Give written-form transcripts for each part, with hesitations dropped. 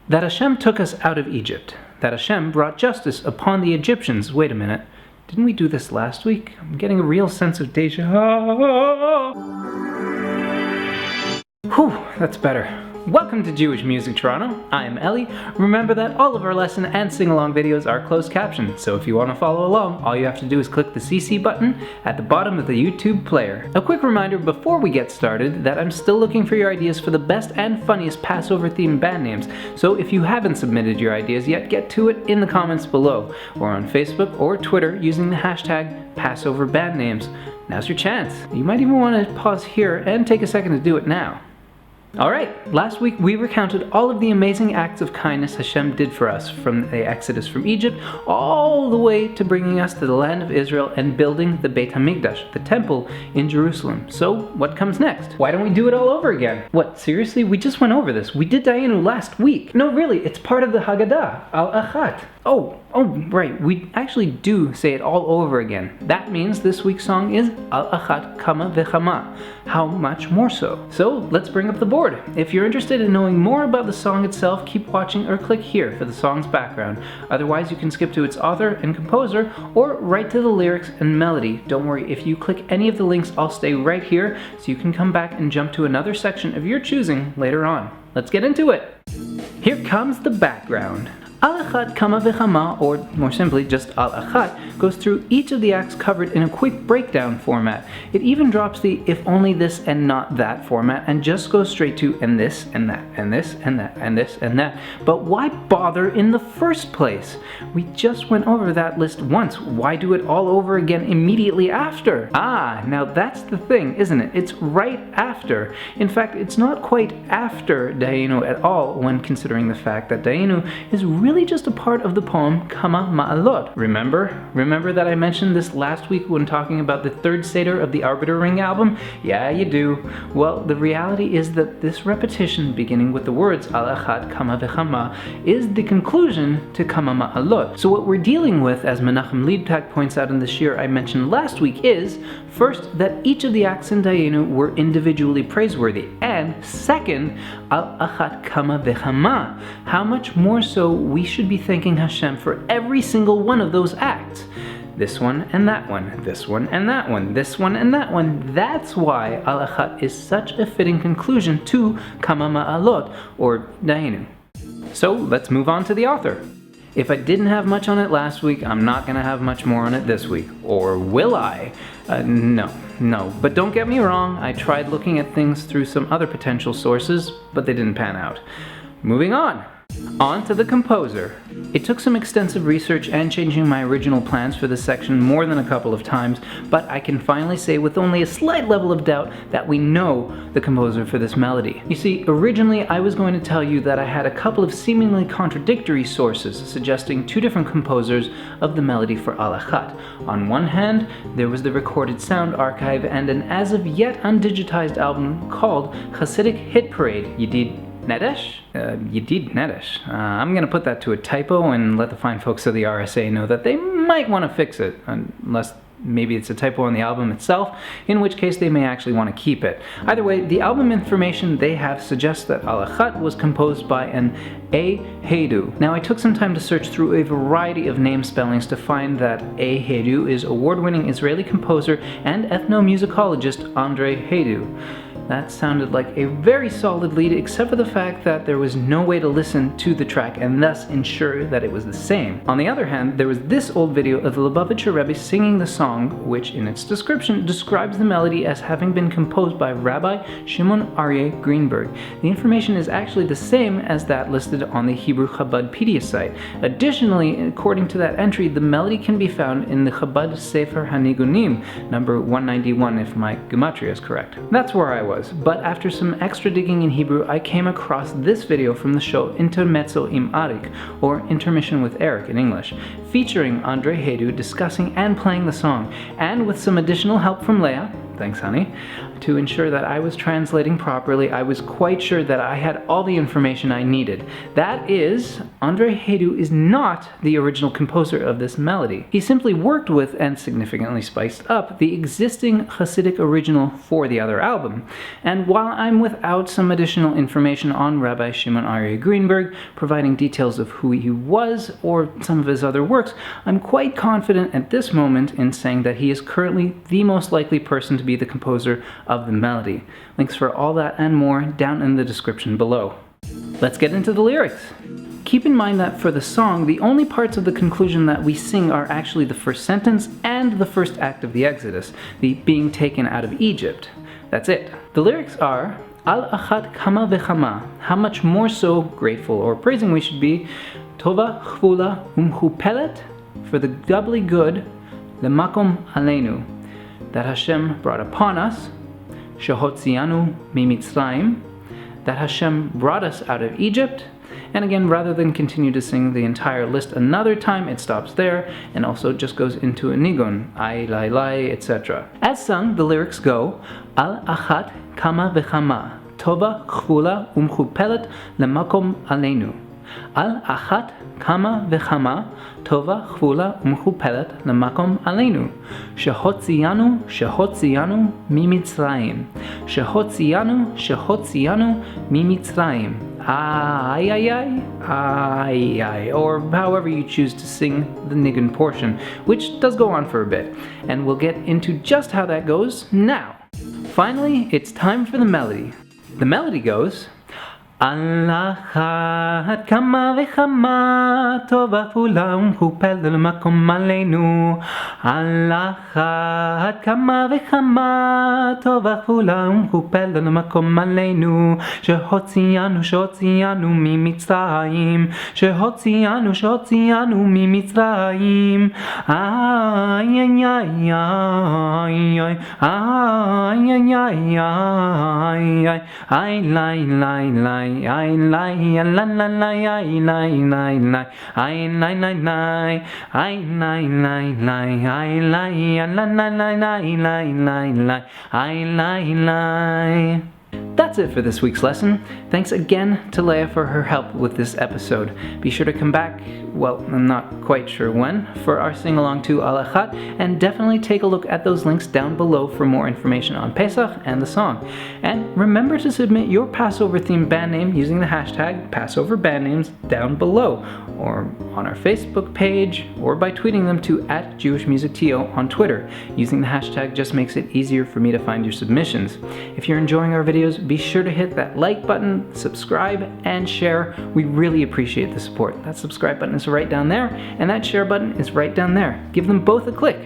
That Hashem took us out of Egypt. That Hashem brought justice upon the Egyptians. Wait a minute. Didn't we do this last week? I'm getting a real sense of deja. Whew, that's better. Welcome to Jewish Music Toronto. I am Eli. Remember that all of our lesson and sing-along videos are closed captioned, so if you want to follow along, all you have to do is click the CC button at the bottom of the YouTube player. A quick reminder before we get started that I'm still looking for your ideas for the best and funniest Passover-themed band names, so if you haven't submitted your ideas yet, get to it in the comments below, or on Facebook or Twitter using the hashtag #PassoverBandNames. Now's your chance. You might even want to pause here and take a second to do it now. Alright, last week we recounted all of the amazing acts of kindness Hashem did for us, from the exodus from Egypt all the way to bringing us to the land of Israel and building the Beit HaMikdash, the temple in Jerusalem. So, what comes next? Why don't we do it all over again? What, seriously? We just went over this. We did Dayenu last week. No, really, it's part of the h-Haggadah, Achat. Oh, right, we actually do say it all over again. That means this week's song is Achat Kama V'Chama. How much more so? So, let's bring up the board. If you're interested in knowing more about the song itself, keep watching or click here for the song's background. Otherwise, you can skip to its author and composer or right to the lyrics and melody. Don't worry, if you click any of the links, I'll stay right here so you can come back and jump to another section of your choosing later on. Let's get into it. Here comes the background. Achat Kama V'Chama, or more simply just Achat, goes through each of the acts covered in a quick breakdown format. It even drops the if only this and not that format and just goes straight to and this and that and this and that and this and that. But why bother in the first place? We just went over that list once. Why do it all over again immediately after? Ah, now that's the thing, isn't it? It's right after. In fact, it's not quite after Dayenu at all when considering the fact that Dayenu is really just a part of the poem Kama Ma'alot. Remember that I mentioned this last week when talking about the third Seder of the Arbiter Ring album? Yeah, you do. Well, the reality is that this repetition beginning with the words Achat Kama V'Chama is the conclusion to Kama Ma'alot. So what we're dealing with, as Menachem Liebtag points out in the shir I mentioned last week, is first, that each of the acts in Dayenu were individually praiseworthy, and second, Achat Kama V'Chama, how much more so we should be thanking Hashem for every single one of those acts. This one and that one, this one and that one, this one and that one. That's why Achat is such a fitting conclusion to Kama Ma'alot, or Dayenu. So let's move on to the author. If I didn't have much on it last week, I'm not going to have much more on it this week. Or will I? No. But don't get me wrong, I tried looking at things through some other potential sources, but they didn't pan out. Moving on. On to the composer. It took some extensive research and changing my original plans for this section more than a couple of times, but I can finally say with only a slight level of doubt that we know the composer for this melody. You see, originally I was going to tell you that I had a couple of seemingly contradictory sources suggesting two different composers of the melody for Achat. On one hand, there was the recorded sound archive and an as of yet undigitized album called Hasidic Hit Parade, Yedid Nedesh? Yedid Nedesh. I'm going to put that to a typo and let the fine folks of the RSA know that they might want to fix it, unless maybe it's a typo on the album itself, in which case they may actually want to keep it. Either way, the album information they have suggests that Achat was composed by an h-Haggadah. Now, I took some time to search through a variety of name spellings to find that h-Haggadah is award-winning Israeli composer and ethnomusicologist Andrei Hadju. That sounded like a very solid lead, except for the fact that there was no way to listen to the track and thus ensure that it was the same. On the other hand, there was this old video of the Lubavitcher Rebbe singing the song, which in its description describes the melody as having been composed by Rabbi Shimon Aryeh Greenberg. The information is actually the same as that listed on the Hebrew Chabadpedia site. Additionally, according to that entry, the melody can be found in the Chabad Sefer HaNigunim, number 191 if my gematria is correct. That's where I was. But after some extra digging in Hebrew, I came across this video from the show Intermezzo im Aric, or Intermission with Aric in English, featuring Andrei Hadju discussing and playing the song, and with some additional help from Leah, thanks honey, to ensure that I was translating properly. I was quite sure that I had all the information I needed. That is, Andrei Hadju is not the original composer of this melody. He simply worked with and significantly spiced up the existing Hasidic original for the other album. And while I'm without some additional information on Rabbi Shimon Aryeh Greenberg, providing details of who he was or some of his other works, I'm quite confident at this moment in saying that he is currently the most likely person to be the composer of the melody. Links for all that and more down in the description below. Let's get into the lyrics. Keep in mind that for the song, the only parts of the conclusion that we sing are actually the first sentence and the first act of the Exodus, the being taken out of Egypt. That's it. The lyrics are, Al Achat Kama V'Chama, how much more so grateful or praising we should be, Tova Chvula Umchupelet, for the doubly good, Lemakom Aleinu, that Hashem brought upon us, Shehotzianu Mimitzrayim, that Hashem brought us out of Egypt. And again, rather than continue to sing the entire list another time, it stops there and also just goes into a nigun, ay, lai, lai, etc. As sung, the lyrics go, Al Achat Kama V'Chama, Tova Chvula Umchupelet Lemakom Aleinu. Al Achat Kama V'Chama, Tova Chvula Umchupelet Lemakom Aleinu. Shehotzianu Mimitzrayim. Shehotzianu Mimitzrayim. Ay, ay, ay, ay, ay, or however you choose to sing the nigun portion, which does go on for a bit, and we'll get into just how that goes now. Finally, it's time for the melody. The melody goes, Al Achat Kama V'Chama, Tova Chvula Umchupelet Lemakom Aleinu. Al Achat Kama V'Chama, Tova Chvula Umchupelet Lemakom Aleinu. Shehotzianu Mimitzrayim. Shehotzianu Mimitzrayim. Ay, ay, ay, ay, ay, ay, ay, ay, ay, ay, lai, lai, lai. I lie, la la la la, I lie, lie, lie, I lie, lie, lie, I lie, lie, lie, I lie, la la la la, I lie, lie, lie, I lie, lie. That's it for this week's lesson. Thanks again to Leah for her help with this episode. Be sure to come back, well, I'm not quite sure when, for our sing-along to Al Achat, and definitely take a look at those links down below for more information on Pesach and the song. And remember to submit your Passover-themed band name using the hashtag #PassoverBandNames down below, or on our Facebook page, or by tweeting them to @JewishMusicTO on Twitter. Using the hashtag just makes it easier for me to find your submissions. If you're enjoying our videos, be sure to hit that like button, subscribe, and share. We really appreciate the support. That subscribe button is right down there, and that share button is right down there. Give them both a click.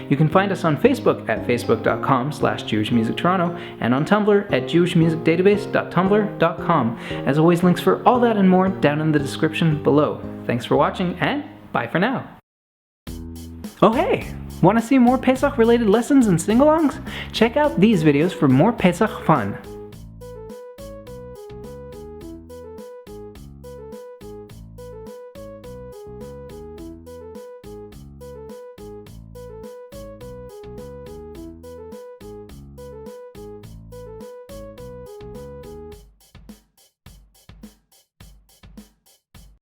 You can find us on Facebook at facebook.com/JewishMusicToronto and on Tumblr at jewishmusicdatabase.tumblr.com. As always, links for all that and more down in the description below. Thanks for watching, and bye for now. Oh hey! Want to see more Pesach-related lessons and sing-alongs? Check out these videos for more Pesach fun.